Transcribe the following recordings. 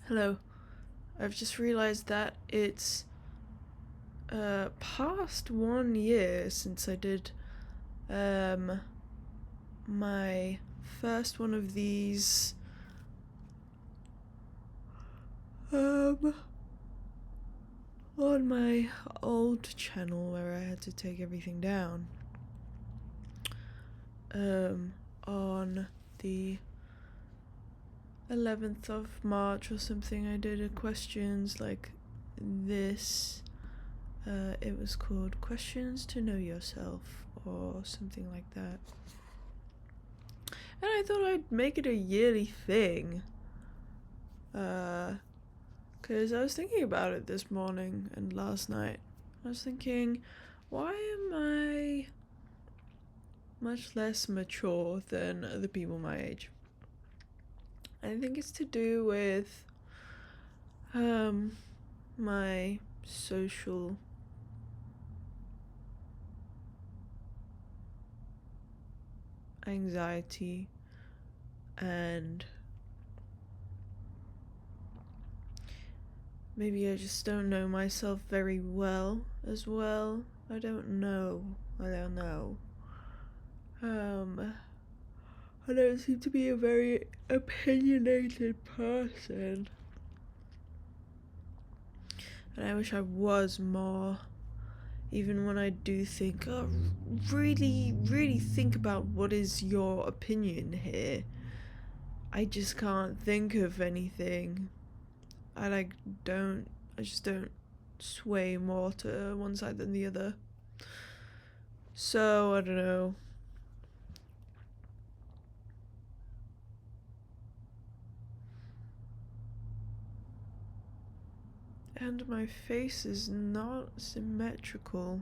Hello. I've just realized that it's past 1 year since I did my first one of these on my old channel where I had to take everything down. On the 11th of March or something, I did a questions like this. It was called Questions to Know Yourself or something like that. And I thought I'd make it a yearly thing. Because I was thinking about it this morning and last night. I was thinking, why am I much less mature than other people my age? I think it's to do with my social anxiety and maybe I just don't know myself very well as well. I don't know. I don't seem to be a very opinionated person. And I wish I was more. Even when I do think, oh, really think about what is your opinion here. I just can't think of anything. I just don't sway more to one side than the other. So, I don't know. And my face is not symmetrical.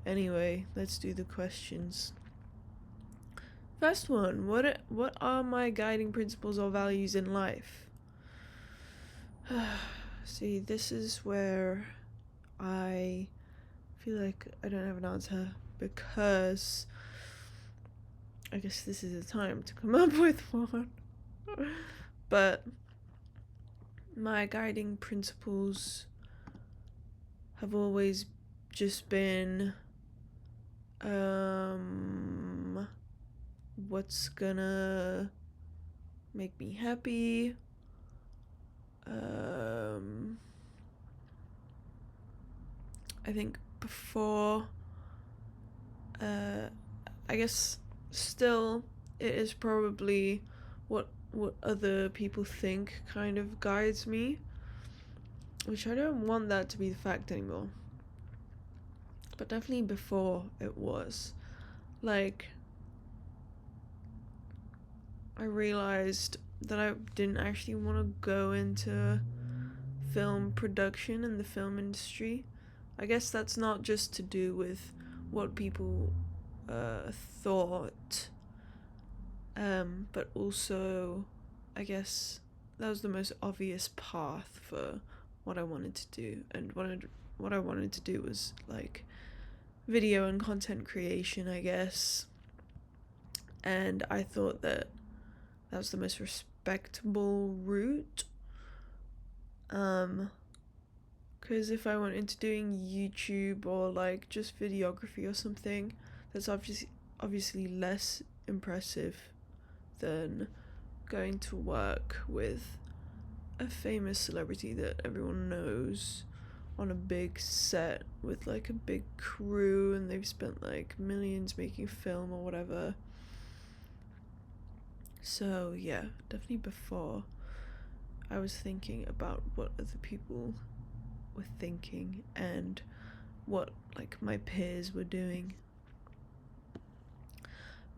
Anyway, let's do the questions. First one, what are my guiding principles or values in life? See, this is where I feel like I don't have an answer because I guess this is the time to come up with one. But my guiding principles have always just been what's gonna make me happy. I think before I guess still it is probably what other people think kind of guides me, which I don't want that to be the fact anymore. But definitely before it was. Like, I realized that I didn't actually want to go into film production and the film industry. I guess that's not just to do with what people thought, but also, I guess that was the most obvious path for what I wanted to do, and what I wanted to do was like video and content creation, I guess. And I thought that was the most respectable route. Because if I went into doing YouTube or like just videography or something, that's obviously less impressive than going to work with a famous celebrity that everyone knows on a big set with like a big crew and they've spent like millions making film or whatever. So yeah, definitely before I was thinking about what other people were thinking and what like my peers were doing.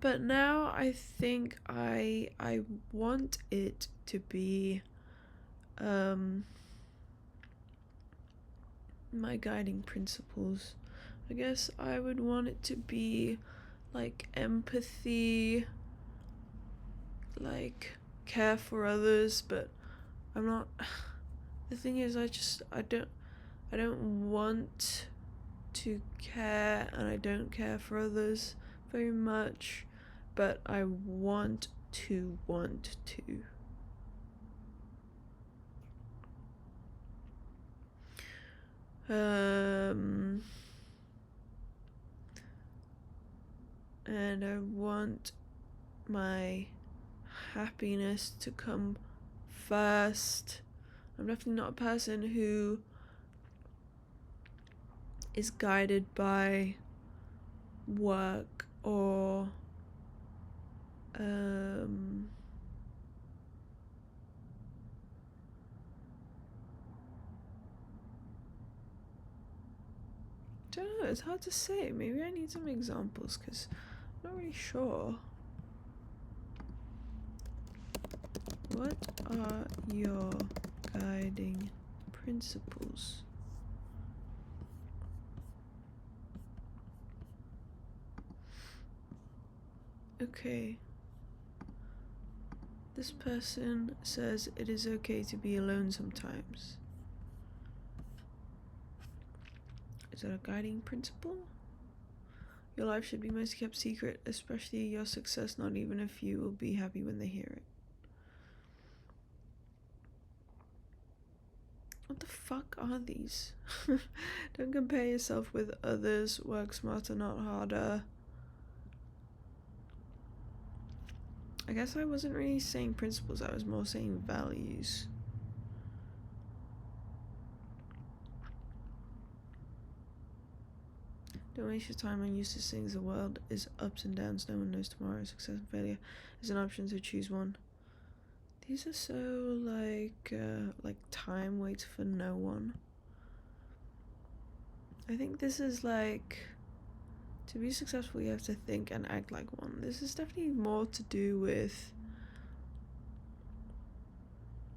But now I think I want it to be my guiding principles. I guess I would want it to be like empathy, like care for others, but I'm not the thing is I don't want to care, and I don't care for others very much, but I want to. And I want my happiness to come first. I'm definitely not a person who is guided by work or don't know, it's hard to say. Maybe I need some examples because I'm not really sure. What are your guiding principles? Okay. This person says it is okay to be alone sometimes. Is that a guiding principle? Your life should be mostly kept secret, especially your success. Not even a few will be happy when they hear it. What the fuck are these? Don't compare yourself with others. Work smarter, not harder. I guess I wasn't really saying principles, I was more saying values. Don't waste your time on useless things. The world is ups and downs. No one knows tomorrow. Success and failure is an option, so choose one. These are so like time waits for no one. I think this is like, to be successful you have to think and act like one. This is definitely more to do with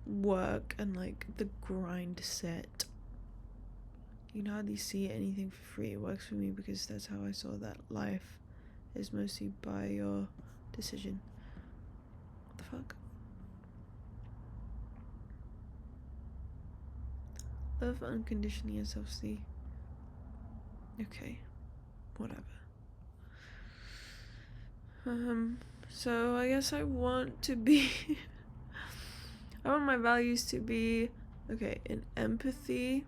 work and like the grind set. You can hardly see anything for free. It works for me because that's how I saw that life is mostly by your decision. What the fuck? Love unconditionally and self-esteem. Okay, whatever. So I guess I want to be I want my values to be, okay, in empathy,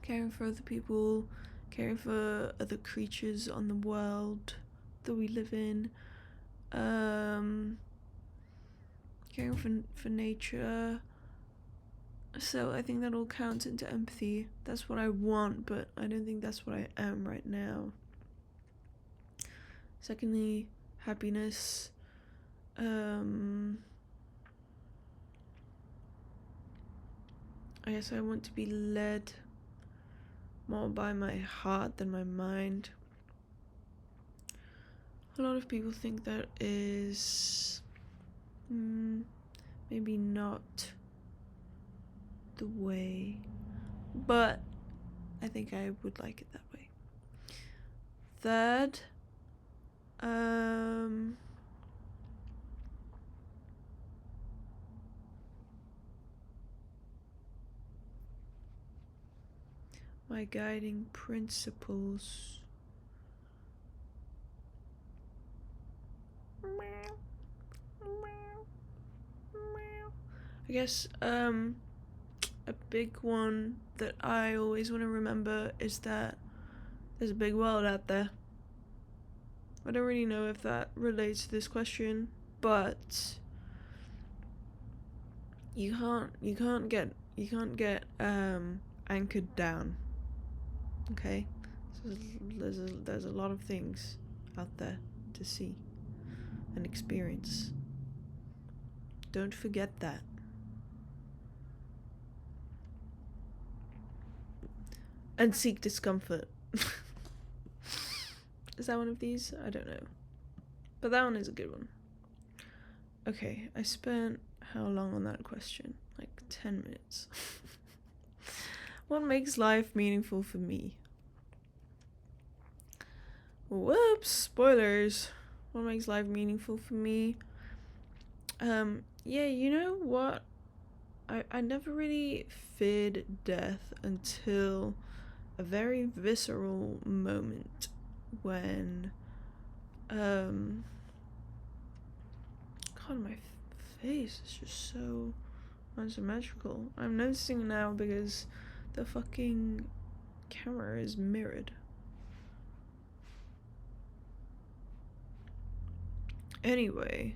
caring for other people, caring for other creatures on the world that we live in, caring for nature. So I think that all counts into empathy. That's what I want, but I don't think that's what I am right now. Secondly, happiness. I guess I want to be led more by my heart than my mind. A lot of people think that is maybe not the way, but I think I would like it that way. Third, my guiding principles. I guess a big one that I always want to remember is that there's a big world out there. I don't really know if that relates to this question, but you can't get anchored down. Okay, so there's a lot of things out there to see and experience. Don't forget that. And seek discomfort. Is that one of these? I don't know. But that one is a good one. Okay, I spent how long on that question? Like 10 minutes. What makes life meaningful for me? Whoops, spoilers. What makes life meaningful for me? Yeah, you know what? I never really feared death until a very visceral moment when God, my face is just so unsymmetrical. I'm noticing now because the fucking camera is mirrored. Anyway,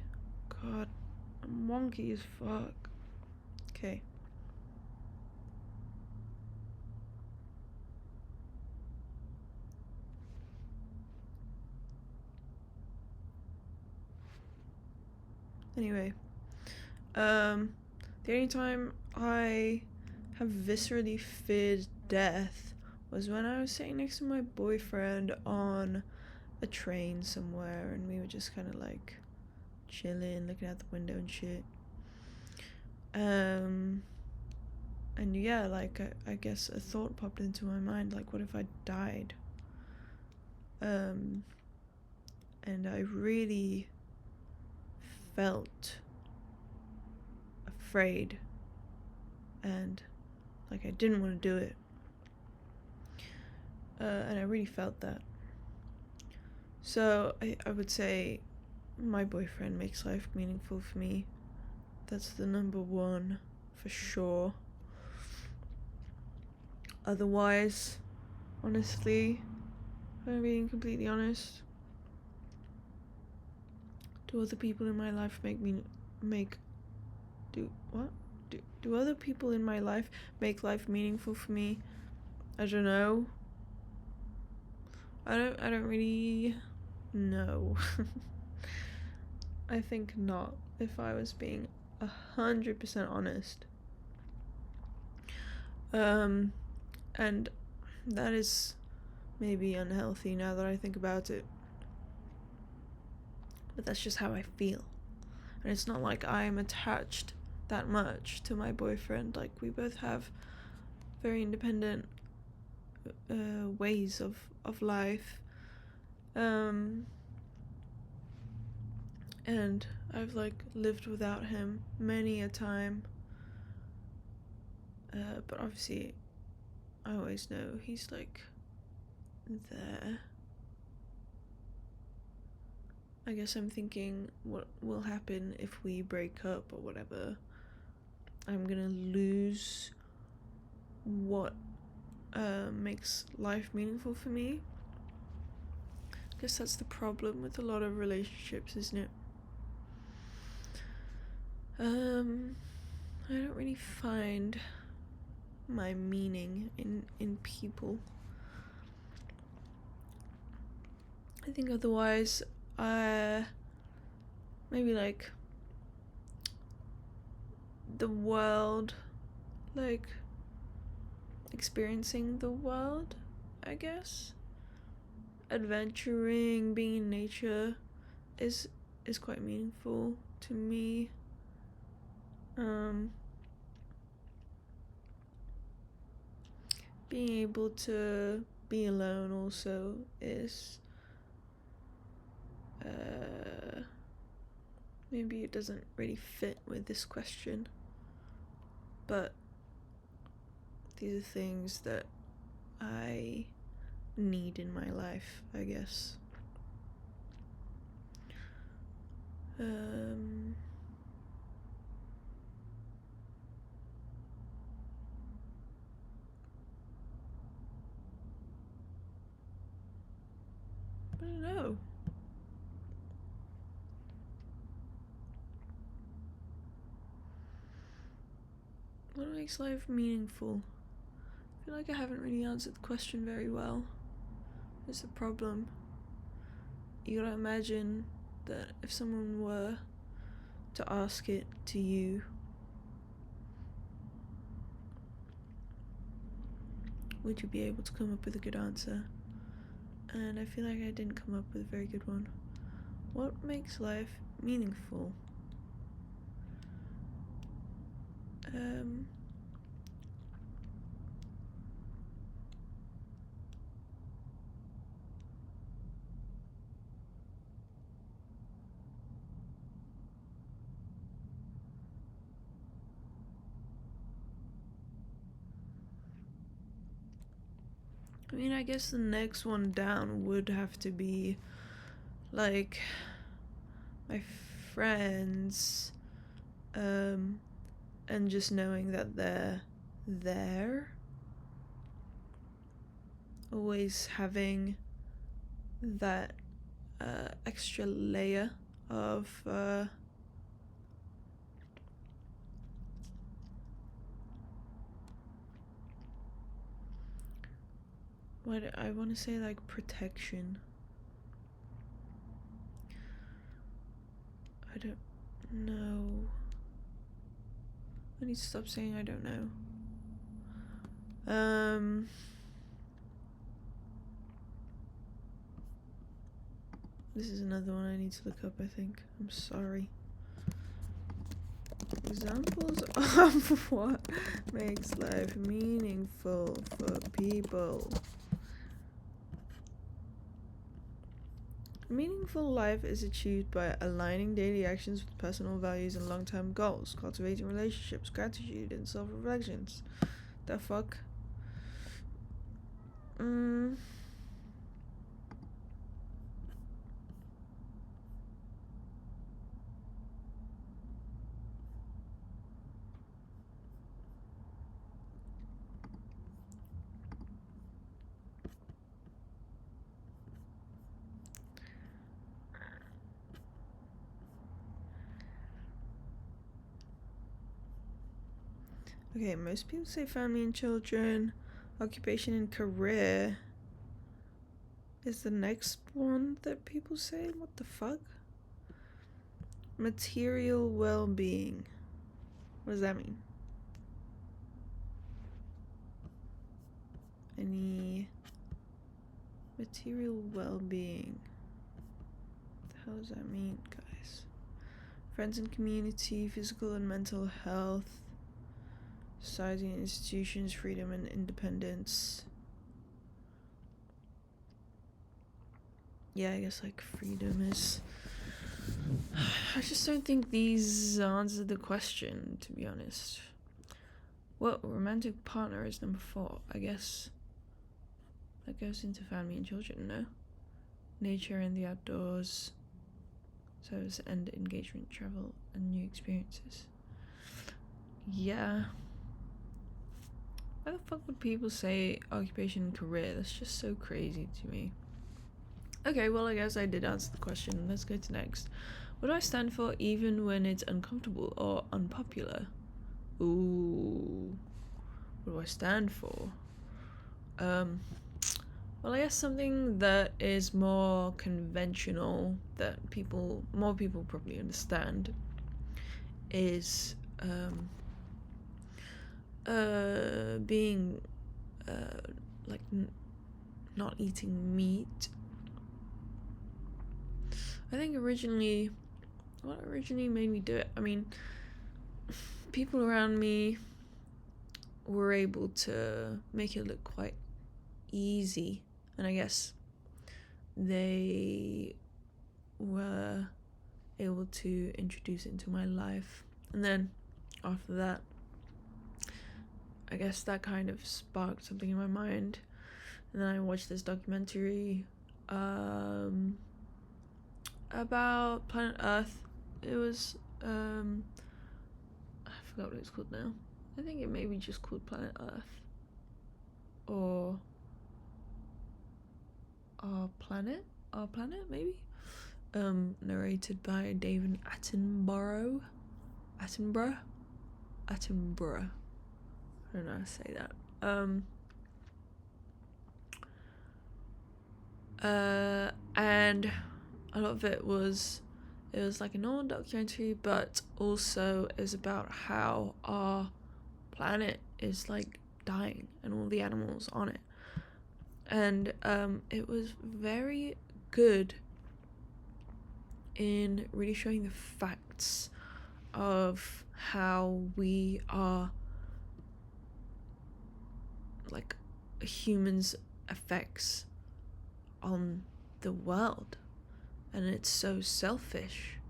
God, I'm wonky as fuck. Okay. Anyway, the only time I have viscerally feared death was when I was sitting next to my boyfriend on a train somewhere, and we were just kind of like chilling, looking out the window and shit. And yeah, like I guess a thought popped into my mind, like, what if I died? And I really felt afraid, and like I didn't want to do it. And I really felt that. So I would say my boyfriend makes life meaningful for me. That's the number one for sure. Otherwise, honestly, if I'm being completely honest, do other people in my life do other people in my life make life meaningful for me? I don't know. I don't really know. I think not, if I was being 100% honest. And that is maybe unhealthy now that I think about it. But that's just how I feel. And it's not like I'm attached that much to my boyfriend. Like, we both have very independent ways of life. And I've like lived without him many a time. But obviously I always know he's like there. I guess I'm thinking what will happen if we break up or whatever. I'm gonna lose what makes life meaningful for me. I guess that's the problem with a lot of relationships, isn't it? I don't really find my meaning in people. I think otherwise, maybe like the world, like experiencing the world, I guess. Adventuring, being in nature is quite meaningful to me. Being able to be alone also is maybe it doesn't really fit with this question, but these are things that I need in my life, I guess. I don't know. What makes life meaningful? I feel like I haven't really answered the question very well. That's the problem. You gotta imagine that if someone were to ask it to you, would you be able to come up with a good answer? And I feel like I didn't come up with a very good one. What makes life meaningful? I mean, I guess the next one down would have to be like my friends, and just knowing that they're there, always having that extra layer of what I want to say, like protection. I don't know. I need to stop saying I don't know. This is another one I need to look up, I think. I'm sorry. Examples of what makes life meaningful for people. A meaningful life is achieved by aligning daily actions with personal values and long-term goals, cultivating relationships, gratitude, and self-reflections. The fuck? Okay, most people say family and children. Occupation and career is the next one that people say. What the fuck? Material well-being. What does that mean? Any material well-being? What the hell does that mean, guys? Friends and community, physical and mental health, society and institutions, freedom and independence. Yeah, I guess like freedom is... I just don't think these answer the question, to be honest. Well, romantic partner is number 4. I guess that goes into family and children, no? Nature and the outdoors, service and engagement, travel and new experiences. Yeah. Why the fuck would people say occupation and career? That's just so crazy to me. Okay, well, I guess I did answer the question. Let's go to next. What do I stand for even when it's uncomfortable or unpopular? Ooh. What do I stand for? Well, I guess something that is more conventional that more people probably understand is being like not eating meat. I think what originally made me do it, I mean, people around me were able to make it look quite easy, and I guess they were able to introduce it into my life. And then after that, I guess that kind of sparked something in my mind. And then I watched this documentary about planet Earth. It was I forgot what it's called now. I think it may be just called Planet Earth, or Our Planet maybe. Narrated by David Attenborough. I don't know how to say that. And a lot of it was like a normal documentary, but also is about how our planet is like dying and all the animals on it. And it was very good in really showing the facts of how we are, like, humans' effects on the world. And it's so selfish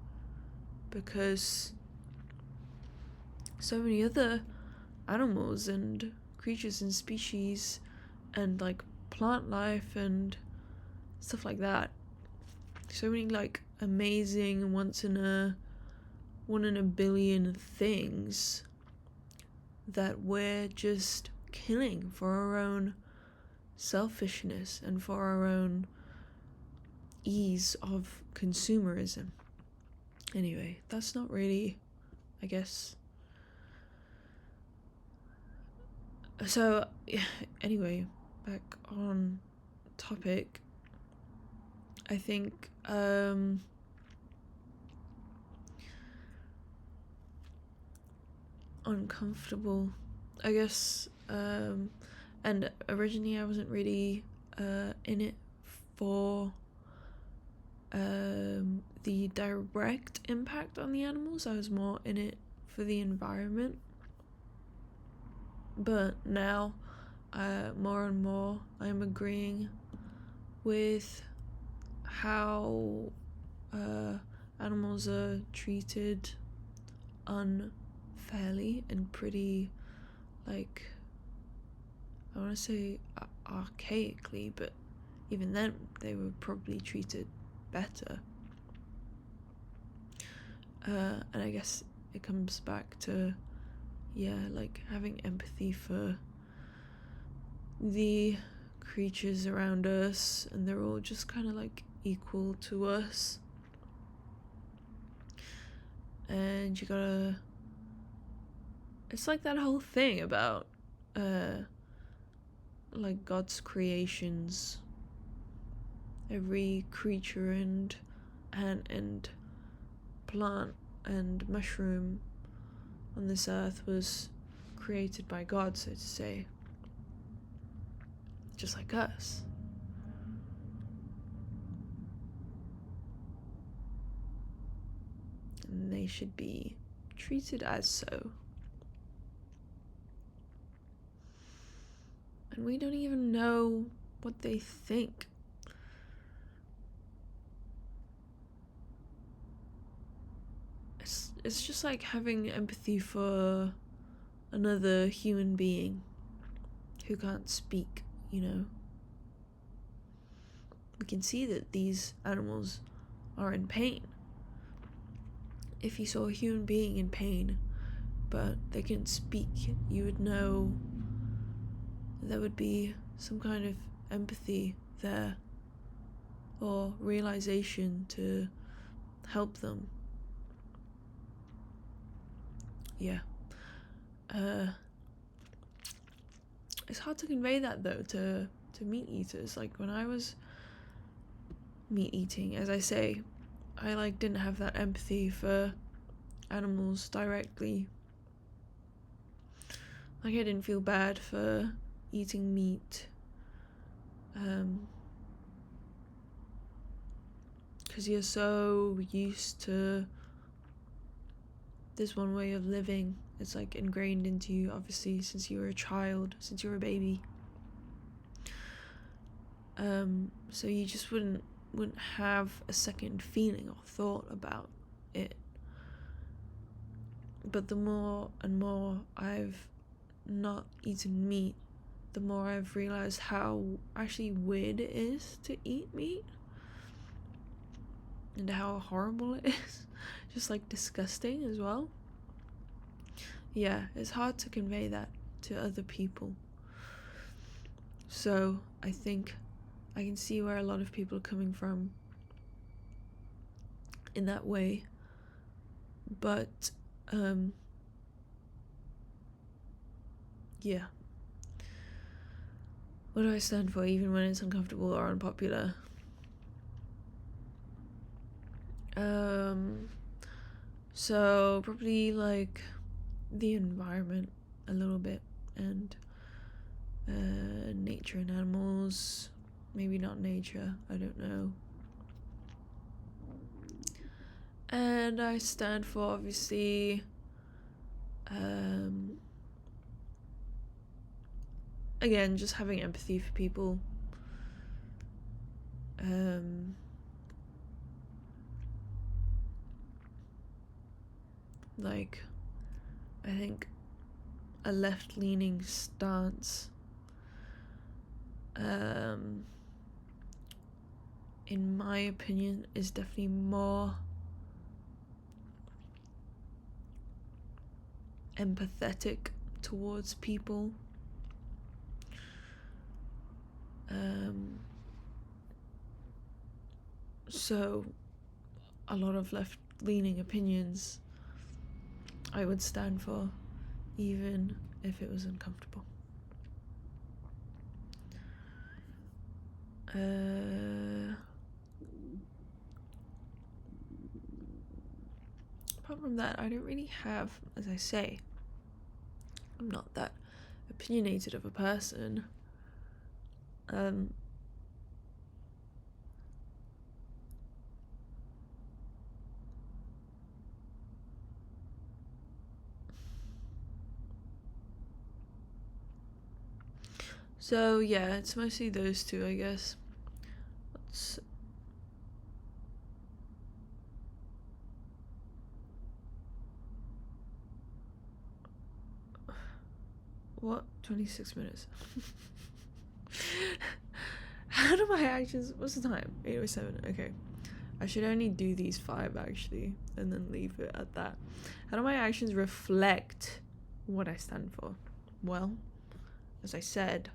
because so many other animals and creatures and species and like plant life and stuff like that. So many like amazing one in a billion things that we're just killing for our own selfishness and for our own ease of consumerism. Anyway, that's not really, I guess. So, anyway, back on topic. I think, uncomfortable, I guess, and originally I wasn't really, in it for, the direct impact on the animals. I was more in it for the environment. But now, more and more, I'm agreeing with how animals are treated unfairly and pretty, like, I want to say archaically, but even then they were probably treated better. And I guess it comes back to, like having empathy for the creatures around us, and they're all just kind of like equal to us. And you gotta, it's like that whole thing about like God's creations. Every creature and ant and plant and mushroom on this earth was created by God, so to say. Just like us. And they should be treated as so. And we don't even know what they think. It's just like having empathy for another human being who can't speak, you know? We can see that these animals are in pain. If you saw a human being in pain, but they couldn't speak, you would know there would be some kind of empathy there, or realization to help them. Yeah. It's hard to convey that though to meat eaters. Like when I was meat eating, as I say, I like didn't have that empathy for animals directly. Like I didn't feel bad for eating meat, because you're so used to this one way of living. It's like ingrained into you, obviously, since you were a child, since you were a baby. So you just wouldn't have a second feeling or thought about it. But the more and more I've not eaten meat, the more I've realized how actually weird it is to eat meat, and how horrible it is. Just like disgusting as well. Yeah, it's hard to convey that to other people. So I think I can see where a lot of people are coming from in that way. But yeah. What do I stand for, even when it's uncomfortable or unpopular? So probably like the environment a little bit, and nature and animals. Maybe not nature, I don't know. And I stand for, obviously, again, just having empathy for people. Like, I think a left-leaning stance in my opinion, is definitely more empathetic towards people. So a lot of left-leaning opinions I would stand for, even if it was uncomfortable. Apart from that, I don't really have, as I say, I'm not that opinionated of a person. So yeah, it's mostly those two, I guess. What? 26 minutes. How do my actions... What's the time? 8:07. Okay. I should only do these 5, actually, and then leave it at that. How do my actions reflect what I stand for? Well, as I said,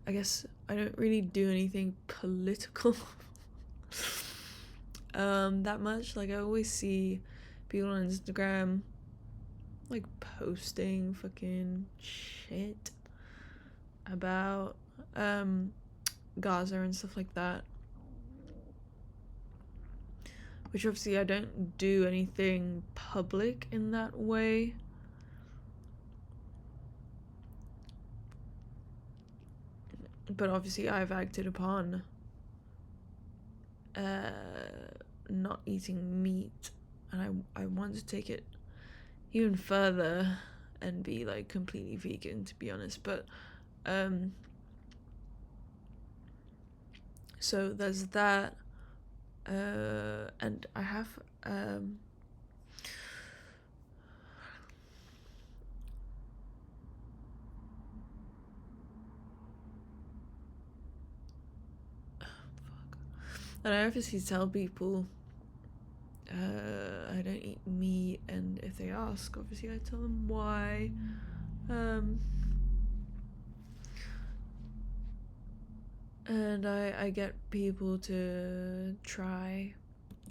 I guess I don't really do anything political that much. Like, I always see people on Instagram like posting fucking shit about Gaza and stuff like that, which obviously I don't do anything public in that way. But obviously I've acted upon not eating meat, and I want to take it even further and be like completely vegan, to be honest. But so there's that, and I have and I obviously tell people I don't eat meat, and if they ask, obviously I tell them why. And I get people to try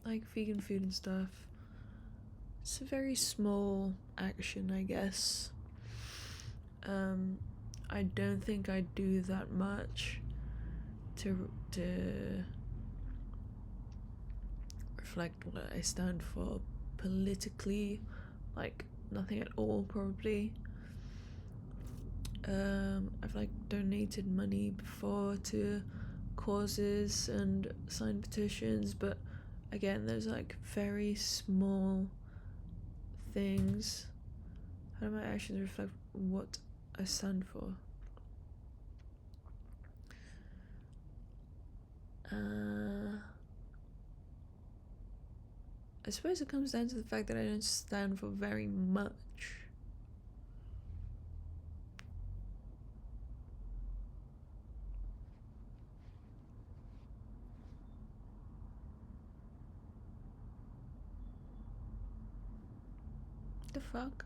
like vegan food and stuff. It's a very small action, I guess. I don't think I do that much to reflect what I stand for politically, like nothing at all, probably. I've like donated money before to causes and signed petitions, but again, there's like very small things. How do my actions reflect what I stand for? I suppose it comes down to the fact that I don't stand for very much. The fuck?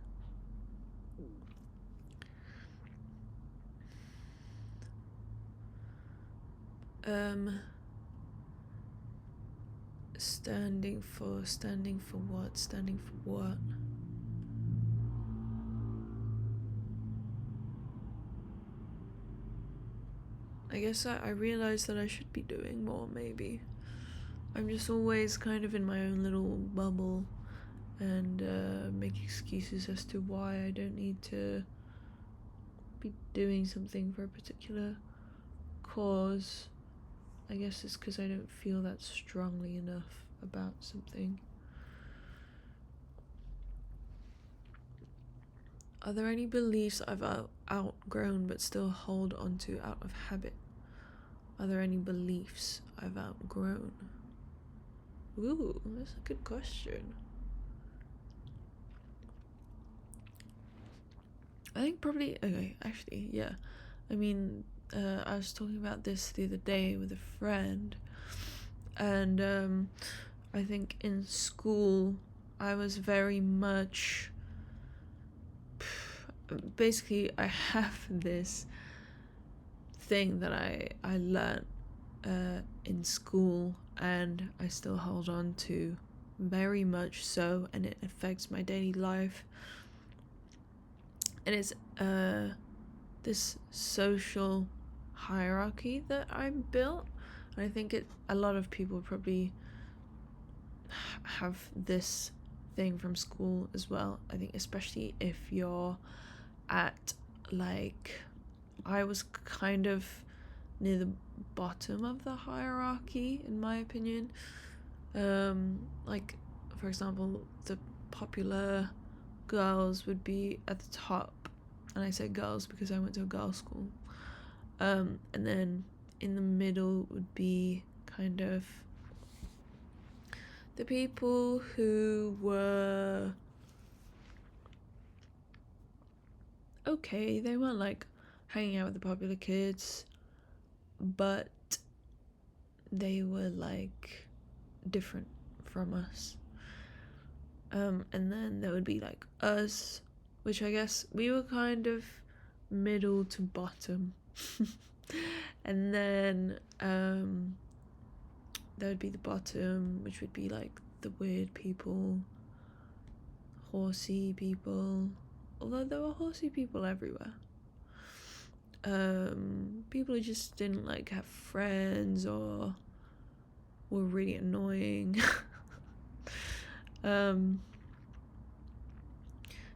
Standing for what? Standing for what? I guess I realized that I should be doing more, maybe. I'm just always kind of in my own little bubble and make excuses as to why I don't need to be doing something for a particular cause. I guess it's because I don't feel that strongly enough about something. Are there any beliefs I've outgrown but still hold onto out of habit? Are there any beliefs I've outgrown? Ooh, that's a good question. I think probably, okay, actually, yeah. I mean, I was talking about this the other day with a friend, and I think in school I was very much. Basically, I have this thing that I learned in school, and I still hold on to very much so, and it affects my daily life. And it's this social hierarchy that I built. And I think a lot of people probably have this thing from school as well. I think especially if you're at, like, I was kind of near the bottom of the hierarchy, in my opinion. Like, for example, the popular girls would be at the top, and I say girls because I went to a girls' school. And then in the middle would be kind of the people who were okay. They weren't like hanging out with the popular kids, but they were like different from us. And then there would be like us, which I guess we were kind of middle to bottom. And then there would be the bottom, which would be like the weird people, horsey people, although there were horsey people everywhere. People who just didn't like have friends or were really annoying.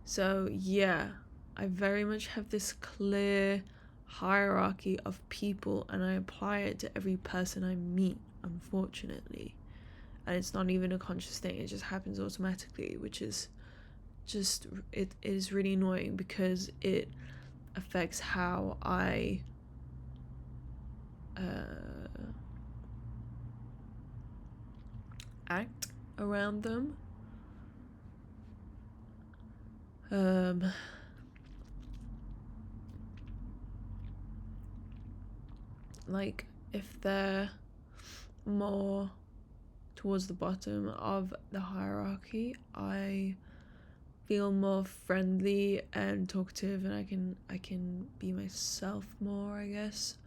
So yeah, I very much have this clear hierarchy of people, and I apply it to every person I meet, unfortunately. And it's not even a conscious thing, it just happens automatically, which is just, it is really annoying because it affects how I act around them. Like, if they're more towards the bottom of the hierarchy, I feel more friendly and talkative, and I can be myself more, I guess,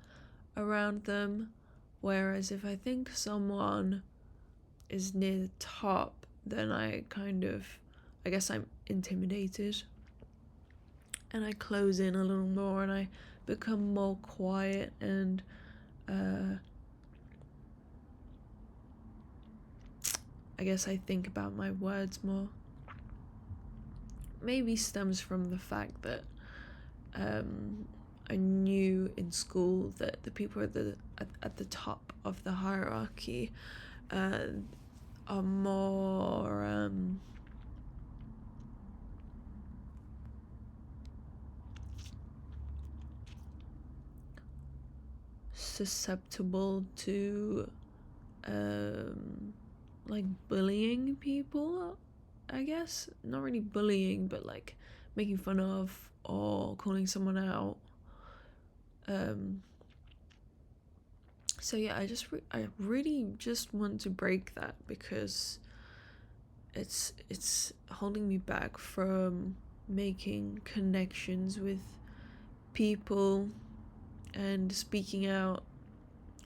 around them. Whereas if I think someone is near the top, then I guess I'm intimidated, and I close in a little more, and I become more quiet, and I guess I think about my words more. Maybe stems from the fact that I knew in school that the people at the top of the hierarchy are more susceptible to like bullying people, I guess. Not really bullying, but like making fun of or calling someone out. So yeah, I really just want to break that, because it's holding me back from making connections with people and speaking out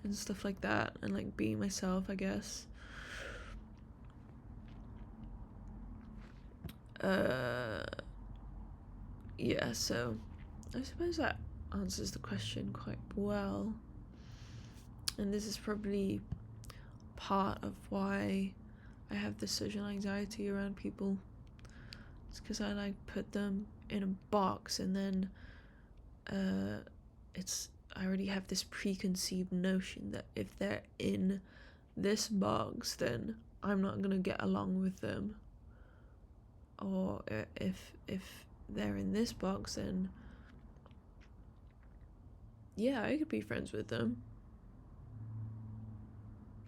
and stuff like that, and like being myself, I guess. Yeah, so I suppose that answers the question quite well. And this is probably part of why I have this social anxiety around people. It's because I like put them in a box, and then I already have this preconceived notion that if they're in this box, then I'm not gonna get along with them. Or if they're in this box, then yeah, I could be friends with them.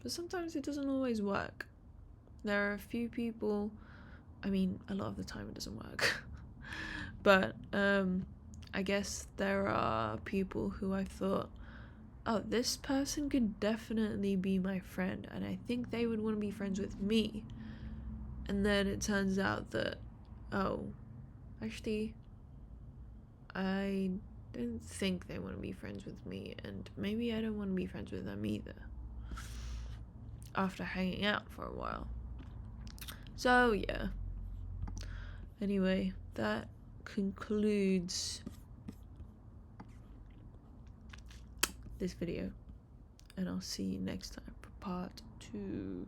But sometimes it doesn't always work. There are a few people, I mean, a lot of the time it doesn't work. But I guess there are people who I thought, oh, this person could definitely be my friend, and I think they would want to be friends with me. And then it turns out that, oh, actually, I don't think they want to be friends with me, and maybe I don't want to be friends with them either, after hanging out for a while. So, yeah. Anyway, that concludes this video, and I'll see you next time for part 2.